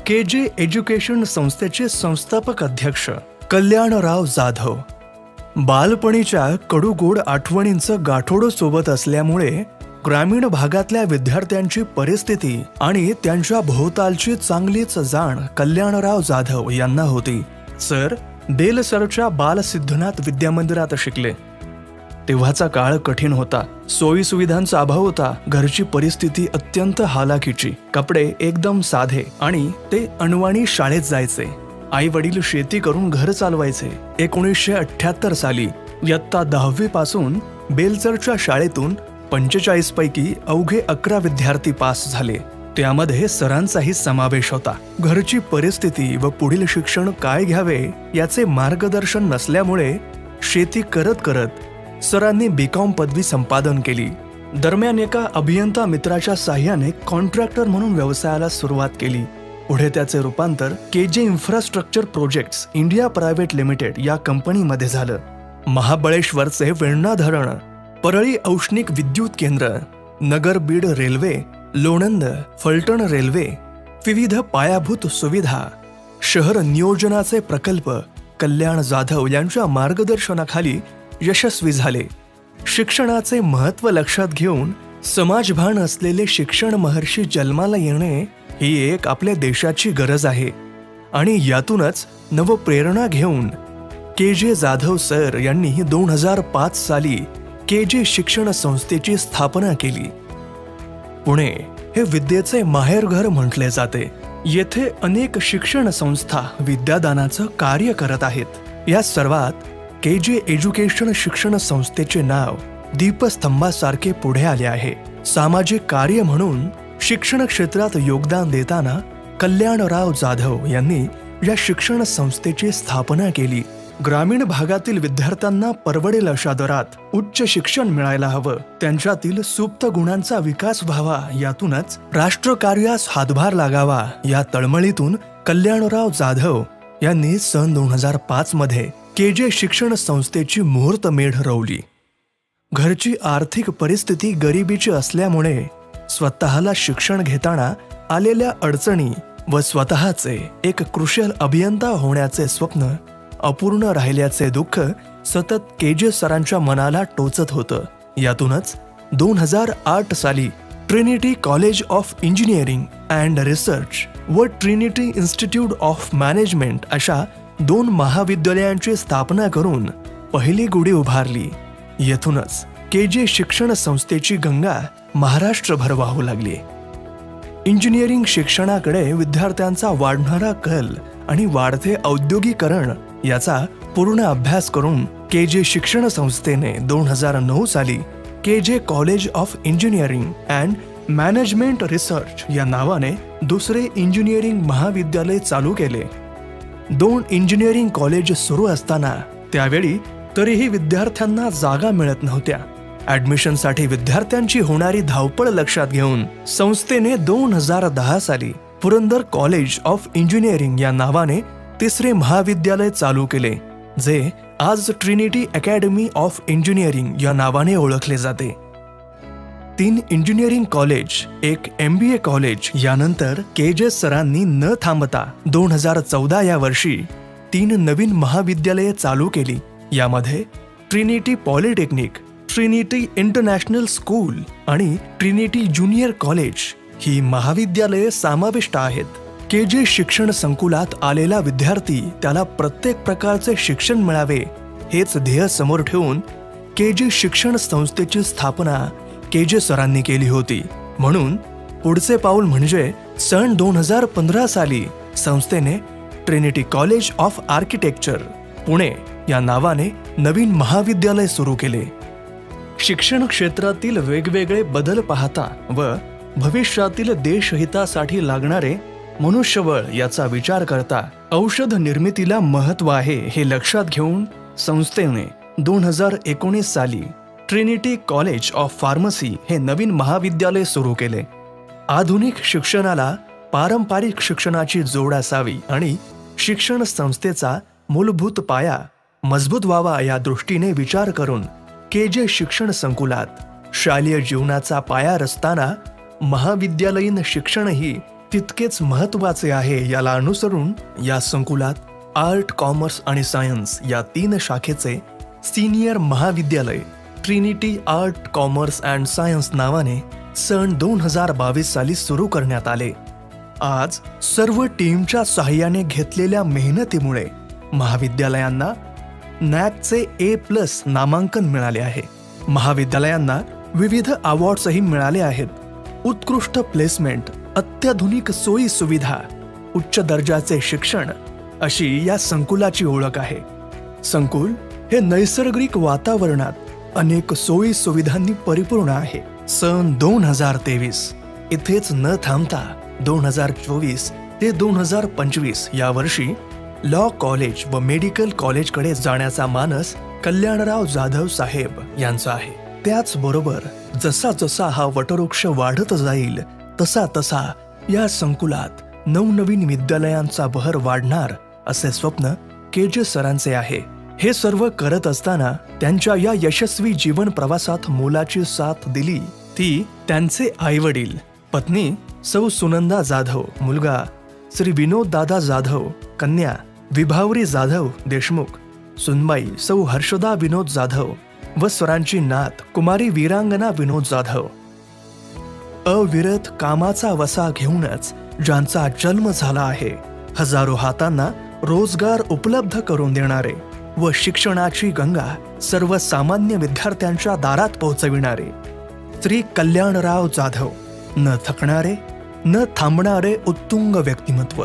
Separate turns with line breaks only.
KJ education संस्थेचे संस्थापक अध्यक्ष कल्याणराव जाधव. बालपणीच्या कडूगोड आठवणींचं गाठोडं सोबत असल्यामुळे ग्रामीण भागातल्या विद्यार्थ्यांची परिस्थिती आणि त्यांच्या भोवतालची चांगलीच जाण कल्याणराव जाधव यांना होती. सर बेलसरच्या बालसिद्धनाथ विद्यामंदिरात शिकले. तेव्हाचा काळ कठीण होता. सोयी सुविधांचा अभाव होता. घरची परिस्थिती अत्यंत हालाखीची. कपडे एकदम साधे आणि ते अनवाणी शाळेत जायचे. आई वडील शेती करून घर चालवायचे. 1978 साली इयत्ता 10वी पासून बेलसरच्या शाळेतून 45 पैकी अवघे 11 विद्यार्थी पास झाले. त्यामध्ये सरांचाही समावेश होता. घरची परिस्थिती व पुढील शिक्षण काय घ्यावे याचे मार्गदर्शन नसल्यामुळे शेती करत करत सरांनी B.Com पदवी संपादन केली. दरम्यान एका अभियंता मित्राच्या साह्याने कॉन्ट्रॅक्टर म्हणून व्यवसायाला सुरुवात केली. पुढे त्याचे रूपांतर KJ infrastructure projects India private limited या कंपनीमध्ये झालं. महाबळेश्वरचे वेण्णा धरण, परळी औष्णिक विद्युत केंद्र, नगर बीड रेल्वे, लोणंद फलटण रेल्वे, विविध पायाभूत सुविधा, शहर नियोजनाचे प्रकल्प कल्याण जाधव यांच्या मार्गदर्शनाखाली यशस्वी झाले. शिक्षणाचे महत्त्व लक्षात घेऊन समाजभान असलेले शिक्षण महर्षी जन्माला येणे ही एक आपल्या देशाची गरज आहे आणि यातूनच नवप्रेरणा घेऊन KJ जाधव सर यांनी 2005 साली KJ शिक्षण संस्थेची स्थापना केली. पुणे हे विद्येचे माहेरघर म्हटले जाते. येथे अनेक शिक्षण संस्था विद्यादानाचं कार्य करत आहेत. या सर्वात KJ एज्युकेशन शिक्षण संस्थेचे नाव दीपस्तंभासारखे पुढे आले आहे. सामाजिक कार्य म्हणून शिक्षण क्षेत्रात योगदान देताना कल्याणराव जाधव यांनी या शिक्षण संस्थेची स्थापना केली. ग्रामीण भागातील विद्यार्थ्यांना परवडेल अशा दरात उच्च शिक्षण मिळायला हवं, त्यांच्यातील सुप्त गुणांचा विकास व्हावा, यातूनच राष्ट्रकार्यास हातभार लागावा या तळमळीतून कल्याणराव जाधव यांनी सन 2005 मध्ये KJ शिक्षण संस्थेची मुहूर्तमेढ रोवली. घरची आर्थिक परिस्थिती गरिबीची असल्यामुळे स्वतःला शिक्षण घेताना आलेल्या अडचणी व स्वतःचे एक कुशल अभियंता होण्याचे स्वप्न अपूर्ण राहिल्याचे दुःख सतत KJ सरांच्या मनाला टोचत होतं. यातूनच 2008 साली Trinity college of engineering and research व ट्रिनिटी इन्स्टिट्यूट ऑफ मॅनेजमेंट अशा 2 महाविद्यालयांची स्थापना करून पहिली गुढी उभारली. येथूनच KJ शिक्षण संस्थेची गंगा महाराष्ट्रभर वाहू लागली. इंजिनिअरिंग शिक्षणाकडे विद्यार्थ्यांचा वाढणारा कल आणि वाढते औद्योगिकरण याचा पूर्ण अभ्यास करून KJ शिक्षण संस्थेने 2009 साली KJ college of engineering and management research या नावाने दुसरे इंजिनिअरिंग महाविद्यालय चालू केले. 2 इंजिनिअरिंग कॉलेज सुरू असताना त्यावेळी तरीही विद्यार्थ्यांना जागा मिळत नव्हत्या. ऍडमिशनसाठी विद्यार्थ्यांची होणारी धावपळ लक्षात घेऊन संस्थेने 2010 साली पुरंदर कॉलेज ऑफ इंजिनिअरिंग या नावाने तिसरे महाविद्यालय चालू केले, जे आज ट्रिनिटी अकॅडमी ऑफ इंजिनिअरिंग या नावाने ओळखले जाते. 3 इंजिनिअरिंग कॉलेज, 1 MBA कॉलेज यानंतर KJ सरांनी न थांबता 2014 या वर्षी 3 नवीन महाविद्यालये चालू केली. यामध्ये Trinity polytechnic, Trinity international school आणि ट्रिनिटी ज्युनियर कॉलेज ही महाविद्यालये समाविष्ट आहेत. KJ शिक्षण संकुलात आलेला विद्यार्थी त्याला प्रत्येक प्रकारचे शिक्षण मिळावे हेच ध्येय समोर ठेवून KJ शिक्षण संस्थेची स्थापना KJ सरांनी केली होती. म्हणून पुढचे पाऊल म्हणजे सन 2015 साली संस्थेने Trinity college of architecture Pune या नावाने नवीन महाविद्यालय सुरू केले. शिक्षण क्षेत्रातील वेगवेगळे बदल पाहता व भविष्यातील देशहितासाठी लागणारे मनुष्यबळ याचा विचार करता औषध निर्मितीला महत्त्व आहे हे लक्षात घेऊन संस्थेने 2019 साली ट्रिनिटी कॉलेज ऑफ फार्मसी हे नवीन महाविद्यालय सुरू केले. आधुनिक शिक्षणाला पारंपरिक शिक्षणाची जोड असावी आणि शिक्षण संस्थेचा मूलभूत पाया मजबूत व्हावा या दृष्टीने विचार करून KJ शिक्षण संकुलात शालेय जीवनाचा पाया रचताना महाविद्यालयीन शिक्षणही तितकेच महत्त्वाचे आहे. याला अनुसरून या संकुलात आर्ट, कॉमर्स आणि सायन्स या 3 शाखेचे सिनियर महाविद्यालय Trinity art, commerce and science नावाने सन 2022 साली सुरू करण्यात आले. आज सर्व टीमच्या सहाय्याने घेतलेल्या मेहनतीमुळे महाविद्यालयांना नॅकचे A+ नामांकन मिळाले आहे. महाविद्यालयांना विविध अवॉर्ड्सही मिळाले आहेत. उत्कृष्ट प्लेसमेंट, अत्याधुनिक सोयी सुविधा, उच्च दर्जाचे शिक्षण अशी या संकुलाची ओळख आहे. संकुल हे नैसर्गिक वातावरणात अनेक सोयी सुविधांनी परिपूर्ण आहे. सन 2023 इथेच न थांबता 2024 ते 2025 या वर्षी लॉ कॉलेज व मेडिकल कॉलेजकडे जाण्याचा मानस कल्याणराव जाधव साहेब यांचा आहे. त्याचबरोबर जसा जसा हा वटवृक्ष वाढत जाईल तसा तसा या संकुलात नवनवीन विद्यालयांचा बहर वाढणार असे स्वप्न KJ सरांचे आहे. हे सर्व करत असताना त्यांच्या या यशस्वी जीवन प्रवासात मोलाची साथ दिली ती त्यांचे आईवडील, पत्नी सौ सुनंदा जाधव, मुलगा श्री विनोद दादा जाधव, कन्या विभावरी जाधव देशमुख, सुनबाई सौ हर्षदा विनोद जाधव व स्वरांची नात कुमारी वीरांगना विनोद जाधव. अविरत कामाचा वसा घेऊनच ज्यांचा जन्म झाला आहे, हजारो हातांना रोजगार उपलब्ध करून देणारे व शिक्षणाची गंगा सर्वसामान्य विद्यार्थ्यांच्या दारात पोहोचविणारे श्री कल्याणराव जाधव, न थकणारे न थांबणारे उत्तुंग व्यक्तिमत्व.